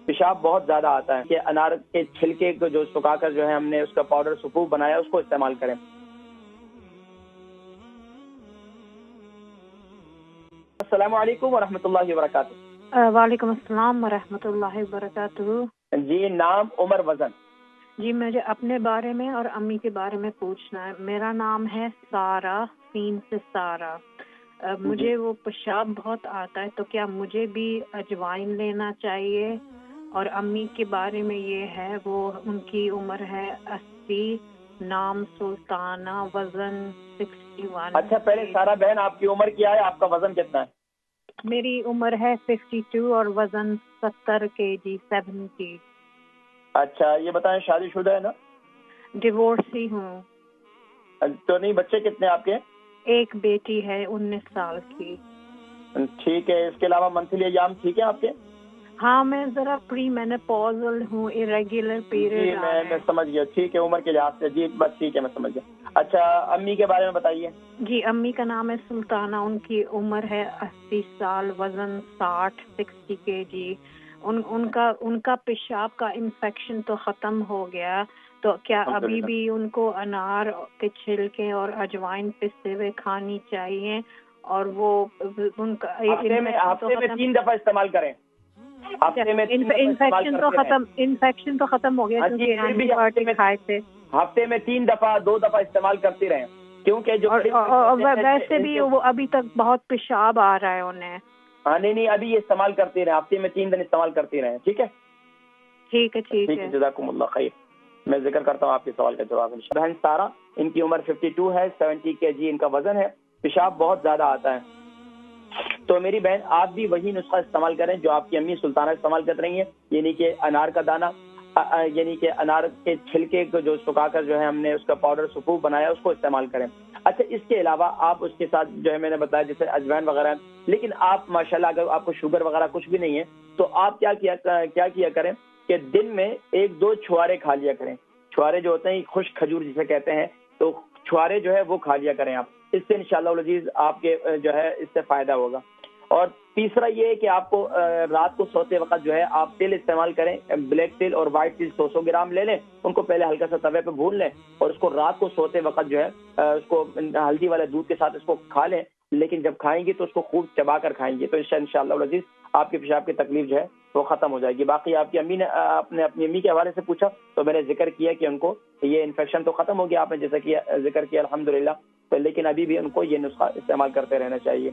پیشاب بہت زیادہ آتا ہے کہ انار کے چھلکے کو جو سکھا کر جو ہے ہم نے اس کا پاؤڈر سپوف بنایا اس کو استعمال کریں۔ السلام علیکم ورحمۃ اللہ وبرکاتہ۔ وعلیکم السلام ورحمۃ اللہ وبرکاتہ۔ جی، نام عمر، وزن؟ جی مجھے اپنے بارے میں اور امی کے بارے میں پوچھنا ہے۔ میرا نام ہے سارہ، سین سے سارہ۔ مجھے وہ پیشاب بہت آتا ہے، تو کیا مجھے بھی اجوائن لینا چاہیے؟ اور امی کے بارے میں یہ ہے، وہ ان کی عمر ہے 80، نام سلطانہ، وزن 61۔ اچھا، پہلے سارہ بہن آپ کی عمر کیا ہے، آپ کا وزن کتنا ہے؟ میری عمر ہے 52 اور وزن 70 kg 70۔ اچھا، یہ بتائیں شادی شدہ ہے نا؟ ڈیورسی ہوں۔ تو نہیں، بچے کتنے آپ کے؟ ایک بیٹی ہے 19 سال کی۔ ٹھیک ہے، اس کے علاوہ منتھلی ایام ٹھیک ہے آپ کے؟ ہاں، میں ذرا پری مینوپوزل ہوں، irregular period۔ جی میں سمجھ گیا، ٹھیک ہے، عمر کے لحاظ سے جی بس ٹھیک ہے، میں سمجھ گیا۔ اچھا، امی کے بارے میں بتائیے۔ جی، امی کا نام ہے سلطانہ، ان کی عمر ہے 80 سال، وزن 60 kg۔ ان کا پیشاب کا انفیکشن تو ختم ہو گیا، تو کیا ابھی بھی ان کو انار کے چھلکے اور اجوائن پستے ہوئے کھانی چاہیے؟ اور وہ ان کا ہفتے میں 3 دفعہ استعمال کریں۔ انفیکشن تو ختم ہو گیا کیونکہ اینٹی بایوٹک کھائے تھے۔ ہفتے میں 3 دفعہ 2 دفعہ استعمال کرتی رہیں، کیونکہ جو ویسے بھی وہ ابھی تک بہت پیشاب آ رہا ہے انہیں۔ ہاں نہیں، ابھی یہ استعمال کرتی رہیں، ہفتے میں 3 دن استعمال کرتی رہیں، ٹھیک ہے؟ ٹھیک ہے۔ جزاکم اللہ خیر۔ میں ذکر کرتا ہوں آپ کے سوال کا جواب۔ بہن سارہ، ان کی عمر 52 ہے، 70 kg ان کا وزن ہے، پیشاب بہت زیادہ آتا ہے۔ تو میری بہن آپ بھی وہی نسخہ استعمال کریں جو آپ کی امی سلطانہ استعمال کر رہی ہیں، یعنی کہ انار کا دانہ، یعنی کہ انار کے چھلکے کو جو سکھا کر جو ہے ہم نے اس کا پاؤڈر سپوف بنایا اس کو استعمال کریں۔ اچھا، اس کے علاوہ آپ اس کے ساتھ جو ہے میں نے بتایا جیسے اجوائن وغیرہ، لیکن آپ ماشاءاللہ اگر آپ کو شوگر وغیرہ کچھ بھی نہیں ہے تو آپ کیا کیا کریں کہ دن میں 1-2 چھوارے کھا لیا کریں۔ چھوارے جو ہوتے ہیں خشک کھجور جسے کہتے ہیں، تو چھوارے جو ہے وہ کھا لیا کریں آپ، اس سے انشاءاللہ العزیز آپ کے جو ہے اس سے فائدہ ہوگا۔ اور تیسرا یہ ہے کہ آپ کو رات کو سوتے وقت جو ہے آپ تیل استعمال کریں، بلیک تیل اور وائٹ تیل 100 گرام لے لیں، ان کو پہلے ہلکا سا توے پہ بھون لیں اور اس کو رات کو سوتے وقت جو ہے اس کو ہلدی والے دودھ کے ساتھ اس کو کھا لیں، لیکن جب کھائیں گی تو اس کو خوب چبا کر کھائیں گی، تو انشاءاللہ العزیز آپ کے پیشاب کی تکلیف جو ہے وہ ختم ہو جائے گی۔ باقی آپ کی امی نے اپنی امی کے حوالے سے پوچھا تو میں نے ذکر کیا کہ ان کو یہ انفیکشن تو ختم ہو گیا، آپ نے جیسا کہ ذکر کیا الحمدللہ، لیکن ابھی بھی ان کو یہ نسخہ استعمال کرتے رہنا چاہیے۔